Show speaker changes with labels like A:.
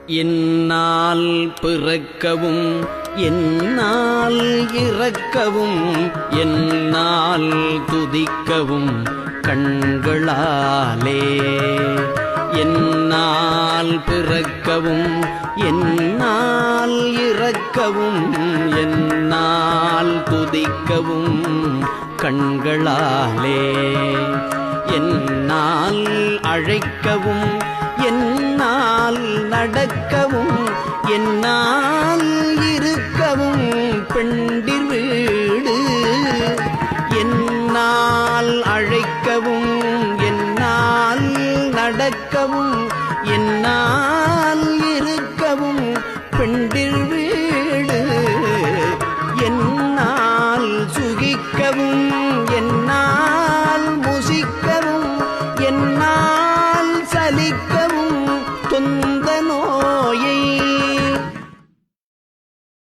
A: என்னால் பிறக்கவும் என்னால் இறக்கவும் என்னால் துதிக்கவும் கண்களாலே. என்னால் பிறக்கவும் என்னால் இறக்கவும் என்னால் துதிக்கவும் கண்களாலே. என்னால் அழைக்கவும் என்னால் நடக்கவும் என்னால் இருக்கவும் பெண்டிர் வீடு. என்னால் அழைக்கவும் என்னால் நடக்கவும் என்னால் இருக்கவும் பெண்டிர் வீடு. என்னால் சுகிக்கவும் என்னால் முசிக்கவும் என்னால் சலிக்கவும் தொந்த நோயை